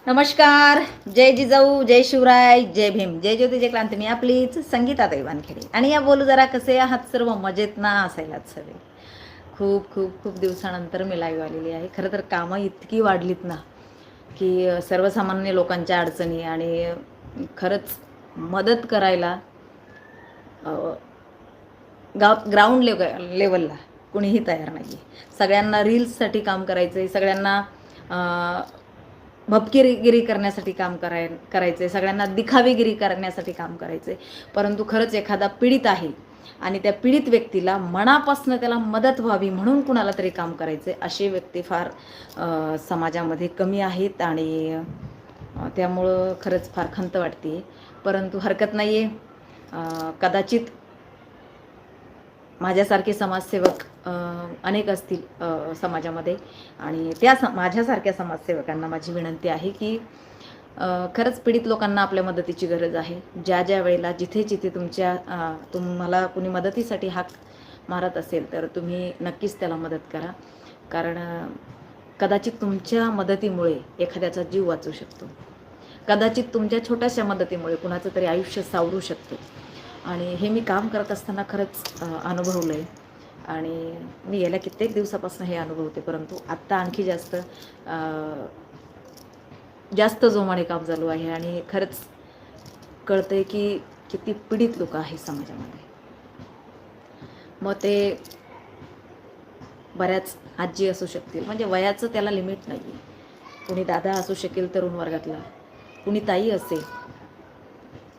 नमस्कार. जय जिजाऊ, जय शिवराय, जय भीम, जय ज्योती, जय क्रांती. मी आपलीच संगीताताई वानखेडे आणि या बोलू जरा कसे आहात सर्व मजेत ना असायलाच हवे. खूप खूप खूप दिवसानंतर मी लाईव्ह आलेली आहे. खरं तर कामं इतकी वाढलीत ना की सर्वसामान्य लोकांच्या अडचणी आणि खरंच मदत करायला ग्राउंड लेवलला कुणीही तयार नाही आहे. सगळ्यांना रील्ससाठी काम करायचं आहे, सगळ्यांना भपकेगिरी करण्यासाठी काम करायचं आहे, सगळ्यांना दिखावेगिरी करण्यासाठी काम करायचं आहे. परंतु खरंच एखादा पीडित आहे आणि त्या पीडित व्यक्तीला मनापासून त्याला मदत व्हावी म्हणून कुणाला तरी काम करायचं आहे, अशी व्यक्ती फार समाजामध्ये कमी आहेत आणि त्यामुळं खरंच फार खंत वाटते. परंतु हरकत नाही आहे. कदाचित माझ्यासारखे समाजसेवक अनेक असतील समाजामध्ये आणि माझ्यासारख्या समाजसेवकांना माझी विनंती आहे की खरंच पीडित लोकांना आपल्या मदतीची गरज आहे. ज्या ज्या वेळेला जिथे जिथे तुम्हाला कुणी मदतीसाठी हाक मारत असेल तर तुम्ही नक्कीच त्याला मदत करा. कारण कदाचित तुमच्या मदतीमुळे एखाद्याचा जीव वाचू शकतो. कदाचित तुमच्या छोट्याशा मदतीमुळे कुणाचं तरी आयुष्य सावरू शकतो. आणि हे मी काम करत असताना खरंच अनुभवलं आहे आणि मी गेल्या कित्येक दिवसापासून हे अनुभवते. परंतु आत्ता आणखी जास्त जोमाने काम चालू आहे आणि खरंच कळतंय की किती पीडित लोक आहेत समाजामध्ये. मग ते बऱ्याच आजी असू शकतील, म्हणजे वयाचं त्याला लिमिट नाही आहे. कुणी दादा असू शकेल तरुण वर्गातला, कुणी ताई असेल,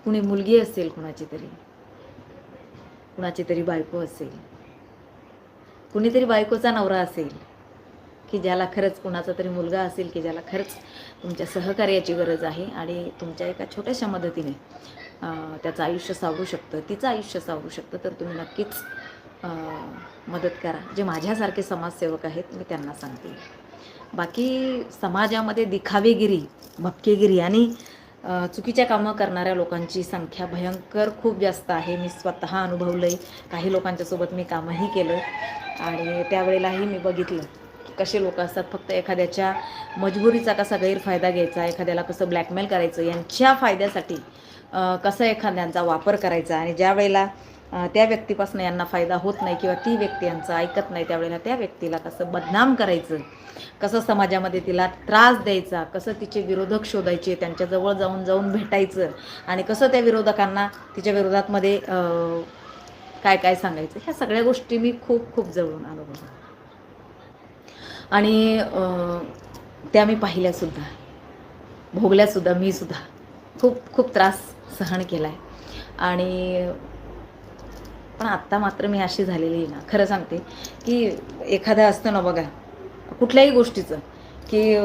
कुणी मुलगी असेल, कुणाची तरी बायको असेल, कुणीतरी बायकोचा नवरा असेल की ज्याला खरंच कुणाचा तरी मुलगा असेल की ज्याला खरंच तुमच्या सहकार्याची गरज आहे आणि तुमच्या एका छोट्याशा मदतीने त्याचं आयुष्य सावरू शकतं, तिचं आयुष्य सावरू शकतं. तर तुम्ही नक्कीच मदत करा. जे माझ्यासारखे समाजसेवक आहेत मी त्यांना सांगते. बाकी समाजामध्ये दिखावेगिरी, भपकेगिरी आणि चुकीच्या कामं करणाऱ्या लोकांची संख्या भयंकर खूप जास्त आहे. मी स्वतः अनुभवलं आहे. काही लोकांच्यासोबत मी कामही केलं आणि त्यावेळेलाही मी बघितलं की कसे लोक असतात. फक्त एखाद्याच्या मजबुरीचा कसा गैरफायदा घ्यायचा, एखाद्याला कसं ब्लॅकमेल करायचं, यांच्या फायद्यासाठी कसं एखाद्यांचा वापर करायचा आणि ज्या वेळेला त्या व्यक्तीपासून यांना फायदा होत नाही किंवा ती व्यक्ती यांचं ऐकत नाही त्यावेळेला त्या व्यक्तीला कसं बदनाम करायचं, कसं समाजामध्ये तिला त्रास द्यायचा, कसं तिचे विरोधक शोधायचे, त्यांच्याजवळ जाऊन भेटायचं आणि कसं त्या विरोधकांना तिच्या विरोधातमध्ये काय काय सांगायचं, ह्या सगळ्या गोष्टी मी खूप खूप जवळून अनुभवल्या आणि त्या मी पाहिल्यासुद्धा, भोगल्यासुद्धा. मी सुद्धा खूप खूप त्रास सहन केला आहे आणि पण आत्ता मात्र मी अशी झालेली आहे ना, खरं सांगते की एखादं असतं ना बघा कुठल्याही गोष्टीचं की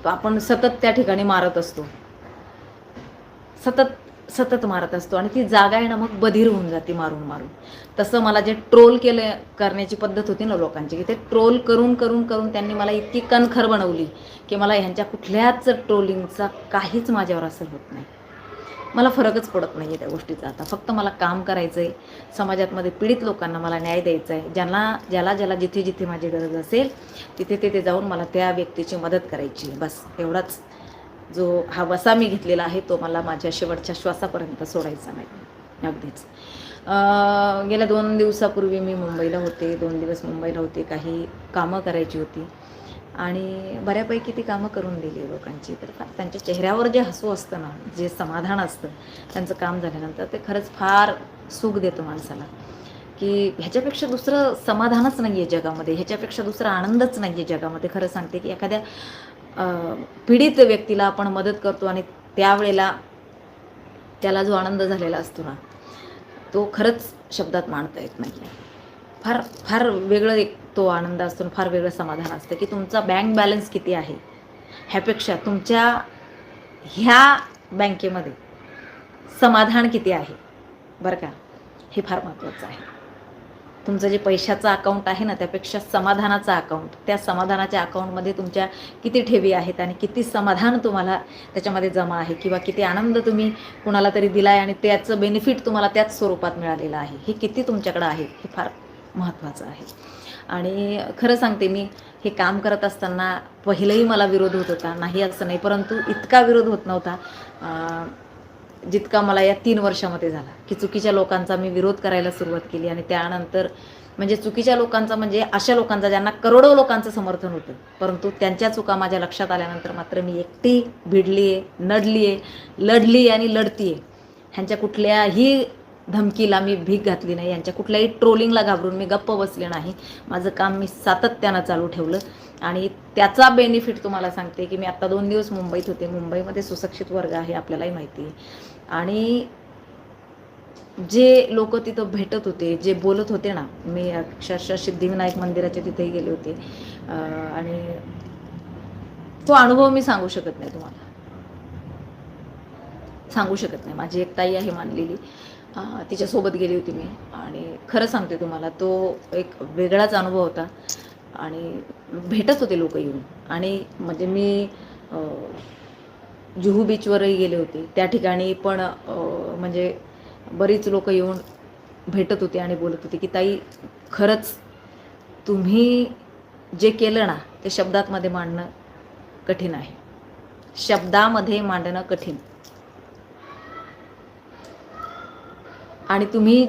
आपण सतत त्या ठिकाणी मारत असतो, सतत मारत असतो आणि ती जागा आहे ना मग बधीर होऊन जाते मारून मारून. तसं मला जे ट्रोल करण्याची पद्धत होती ना लोकांची, की ते ट्रोल करून करून करून त्यांनी मला इतकी कणखर बनवली की मला ह्यांच्या कुठल्याच ट्रोलिंगचा काहीच माझ्यावर असर होत नाही. मला फरकच पडत नाही आहे त्या गोष्टीचा. आता फक्त मला काम करायचं आहे. समाजातमध्ये पीडित लोकांना मला न्याय द्यायचा आहे. ज्याला जिथे जिथे माझी गरज असेल तिथे तिथे जाऊन मला त्या व्यक्तीची मदत करायची आहे. बस एवढाच हा वसा मी घेतलेला आहे तो मला माझ्या शेवटच्या श्वासापर्यंत सोडायचा नाही. अगदीच गेल्या 2 दिवसापूर्वी मी मुंबईला होते. 2 दिवस मुंबईला होते. काही कामं करायची होती आणि बऱ्यापैकी ती कामं करून दिली लोकांची. तर त्यांच्या चेहऱ्यावर जे हसू असतं ना, जे समाधान असतं त्यांचं काम झाल्यानंतर, ते खरंच फार सुख देतं माणसाला. की ह्याच्यापेक्षा दुसरं समाधानच नाही आहे जगामध्ये, ह्याच्यापेक्षा दुसरा आनंदच नाही आहे जगामध्ये. खरं सांगते की एखाद्या पीडित व्यक्तीला आपण मदत करतो आणि त्यावेळेला त्याला जो आनंद झालेला असतो ना तो खरंच शब्दात मांडता येत नाही. फार फार वेगळं एक तो आनंद असतो, फार वेगळं समाधान असतं की तुमचा बँक बॅलन्स किती आहे ह्यापेक्षा तुमच्या ह्या बँकेमध्ये समाधान किती आहे बरं का, हे फार महत्त्वाचं आहे. तुमचं जे पैशाचं अकाउंट आहे ना त्यापेक्षा समाधानाचं अकाउंट, त्या समाधानाच्या अकाउंटमध्ये तुमच्या किती ठेवी आहेत आणि किती समाधान तुम्हाला त्याच्यामध्ये जमा आहे किंवा किती आनंद तुम्ही कुणाला तरी दिला आहे आणि त्याचं बेनिफिट तुम्हाला त्याच स्वरूपात मिळालेलं आहे, हे किती तुमच्याकडं आहे हे फार महत्त्वाचं आहे. आणि खरं सांगते मी हे काम करत असताना पहिलंही मला विरोध होत होता, नाही असं नाही, परंतु इतका विरोध होत नव्हता जितका मला या 3 वर्षामध्ये झाला, की चुकीच्या लोकांचा मी विरोध करायला सुरुवात केली. आणि त्यानंतर म्हणजे चुकीच्या लोकांचा म्हणजे अशा लोकांचा ज्यांना करोडो लोकांचं समर्थन होतं, परंतु त्यांच्या चुका माझ्या लक्षात आल्यानंतर मात्र मी एकटी भिडली आहे, नडली आहे, लढली आणि लढती आहे. ह्यांच्या कुठल्याही धमकीला मी भीक घातली नाही, यांच्या कुठल्याही ट्रोलिंगला घाबरून मी गप्प बसले नाही. माझं काम मी सातत्यानं चालू ठेवलं आणि त्याचा बेनिफिट तुम्हाला सांगते की मी आत्ता 2 दिवस मुंबईत होते. मुंबईमध्ये सुशिक्षित वर्ग आहे, आपल्यालाही माहिती आहे. आणि जे लोक तिथं भेटत होते, जे बोलत होते ना, मी अक्षरशः सिद्धिविनायक मंदिराच्या तिथेही गेले होते आणि तो अनुभव मी सांगू शकत नाही तुम्हाला, सांगू शकत नाही. माझी एक ताई आहे मानलेली, तिच्यासोबत गेली होती मी आणि खरं सांगते तुम्हाला तो एक वेगळाच अनुभव होता. आणि भेटत होते लोक येऊन. आणि म्हणजे मी जुहू बीचवरही गेले होते, त्या ठिकाणी पण म्हणजे बरीच लोक येऊन भेटत होते आणि बोलत होते की ताई खरंच तुम्ही जे केलं ना ते शब्दांमध्ये मांडणं कठीण आहे, शब्दामध्ये मांडणं कठीण. आणि तुम्ही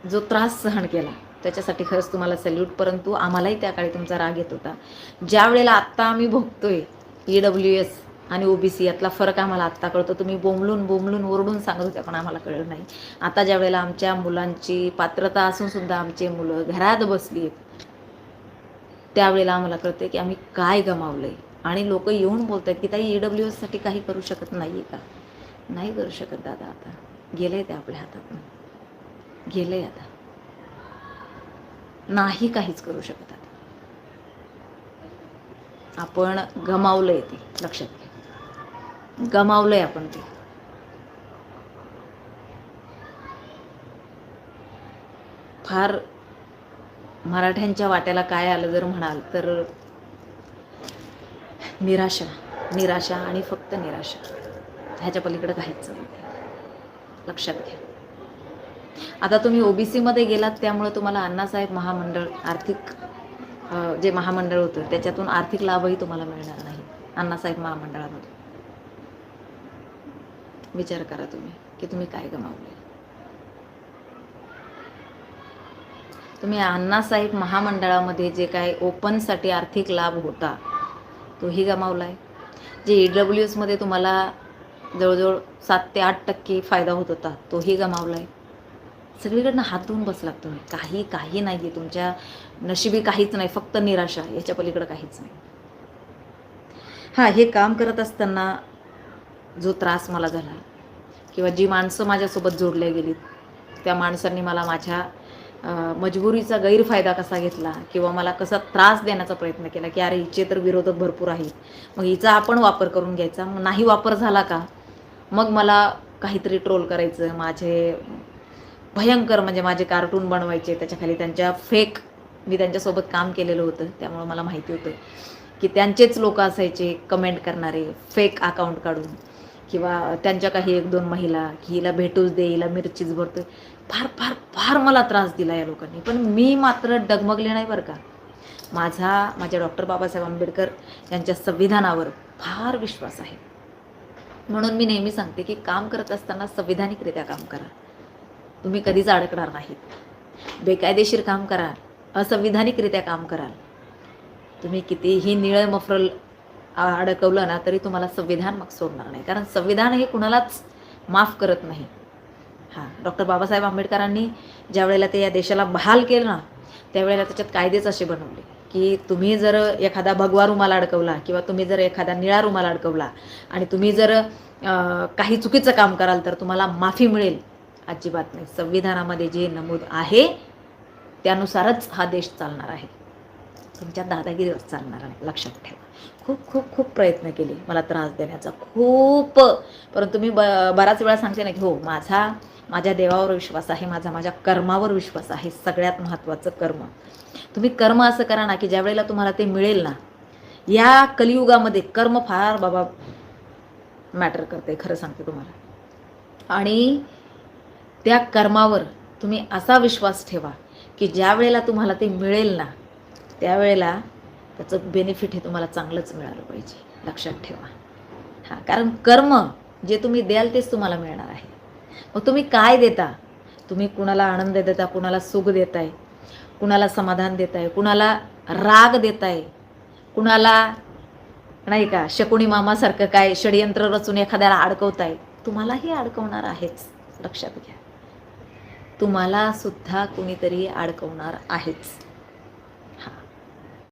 जो त्रास सहन केला त्याच्यासाठी खरंच तुम्हाला सॅल्यूट. परंतु आम्हालाही त्या काळी तुमचा राग येत होता. ज्या वेळेला आत्ता आम्ही भोगतोय EWS आणि OBC यातला फरक आम्हाला आत्ता कळतो. तुम्ही बोंबलून ओरडून सांगत होत्या पण आम्हाला कळलं नाही. आता ज्या वेळेला आमच्या मुलांची पात्रता असून सुद्धा आमचे मुलं घरात बसली आहेत, त्यावेळेला आम्हाला कळते की आम्ही काय गमावलंय. आणि लोक येऊन बोलत आहेत की ताई EWS साठी काही करू शकत नाही का? नाही करू शकत दादा, आता गेलंय ते आपल्या हातातून, गेलंय आता, नाही काहीच करू शकत. आता आपण गमावलंय, ते लक्षात घ्या, गमावलंय आपण ते. फार मराठ्यांच्या वाट्याला काय आलं जर म्हणाल तर निराशा, निराशा आणि फक्त निराशा, ह्याच्या पलीकडे काहीच नाही, लक्षात घ्या. आता तुम्ही OBC मध्ये गेलात त्यामुळे तुम्हाला अण्णासाहेब महामंडळ आर्थिक जे महामंडळ होतं त्याच्यातून आर्थिक लाभही तुम्हाला मिळणार नाही. अण्णासाहेब महामंडळामधून विचार करा तुम्ही की तुम्ही काय गमावले. तुम्ही अण्णासाहेब महामंडळामध्ये जे काय ओपनसाठी आर्थिक लाभ होता तोही गमावलाय. जे EWS मध्ये तुम्हाला जवळजवळ 7 ते 8% फायदा होत होता तोही गमावलाय. सगळीकडनं हात धुवून बसलात तुम्ही. काही नाही आहे तुमच्या नशिबी, काहीच नाही, फक्त निराशा, याच्या पलीकडे काहीच नाही. हां, हे काम करत असताना जो त्रास मला झाला किंवा जी माणसं माझ्यासोबत जोडल्या गेलीत त्या माणसांनी मला माझ्या मजबुरीचा गैरफायदा कसा घेतला किंवा मला कसा त्रास देण्याचा प्रयत्न केला की अरे हिचे तर विरोधक भरपूर आहेत, मग हिचा आपण वापर करून घ्यायचा. मग नाही वापर झाला का मग मला काहीतरी ट्रोल करायचं, माझे भयंकर म्हणजे माझे कार्टून बनवायचे, त्याच्याखाली त्यांच्या फेक, मी त्यांच्यासोबत काम केलेलं होतं त्यामुळे मला माहिती होतं की त्यांचेच लोक असायचे कमेंट करणारे फेक अकाउंट काढून, किंवा त्यांच्या काही 1-2 महिला की हिला भेटूच दे, हिला मिरचीच भरतोय. फार फार फार मला त्रास दिला या लोकांनी. पण मी मात्र डगमगले नाही बरं का. माझ्या डॉक्टर बाबासाहेब आंबेडकर यांच्या संविधानावर फार विश्वास आहे. म्हणून मी नेहमी सांगते की काम करत असताना संविधानिकरित्या काम करा, तुम्ही कधीच अडकणार नाहीत. बेकायदेशीर काम कराल, असंविधानिकरित्या काम कराल, तुम्ही कितीही निळं मफरल अडकवलं ना तरी तुम्हाला संविधान मग सोडणार नाही, कारण संविधान हे कुणालाच माफ करत नाही. हां, डॉक्टर बाबासाहेब आंबेडकरांनी ज्या वेळेला ते या देशाला बहाल केलं ना त्यावेळेला त्याच्यात कायदेच असे बनवले की तुम्ही जर एखादा भगवा रुमाल अडकवला किंवा तुम्ही जर एखादा निळा रुमाल अडकवला आणि तुम्ही जर काही चुकीचं काम कराल तर तुम्हाला माफी मिळेल, अजिबात नाही. संविधानामध्ये जे नमूद आहे त्यानुसारच हा देश चालणार आहे, तुमच्या दादागिरीवर चालणार नाही, लक्षात ठेवा. खूप खूप खूप प्रयत्न केले मला त्रास देण्याचा, खूप. परंतु मी बराच वेळा सांगते ना की हो, माझ्या देवावर विश्वास आहे, माझ्या कर्मावर विश्वास आहे. सगळ्यात महत्त्वाचं कर्म. तुम्ही कर्म असं करा ना की ज्या वेळेला तुम्हाला ते मिळेल ना, या कलियुगामध्ये कर्म फार बाबा मॅटर करते, खरं सांगते तुम्हाला. आणि त्या कर्मावर तुम्ही असा विश्वास ठेवा की ज्या वेळेला तुम्हाला ते मिळेल ना त्यावेळेला त्याचं बेनिफिट हे तुम्हाला चांगलंच मिळालं पाहिजे, लक्षात ठेवा. हां, कारण कर्म जे तुम्ही द्याल तेच तुम्हाला मिळणार आहे. मग तुम्ही काय देता? तुम्ही कुणाला आनंद देता, कुणाला सुख देताय, कुणाला समाधान देताय, कुणाला राग देताय, कुणाला नाही का शकुनी मामासारखं काय षडयंत्र रचून एखाद्याला अडकवताय, तुम्हालाही अडकवणार आहेच, लक्षात घ्या. तुम्हाला सुद्धा कुणीतरी अडकवणार आहेच.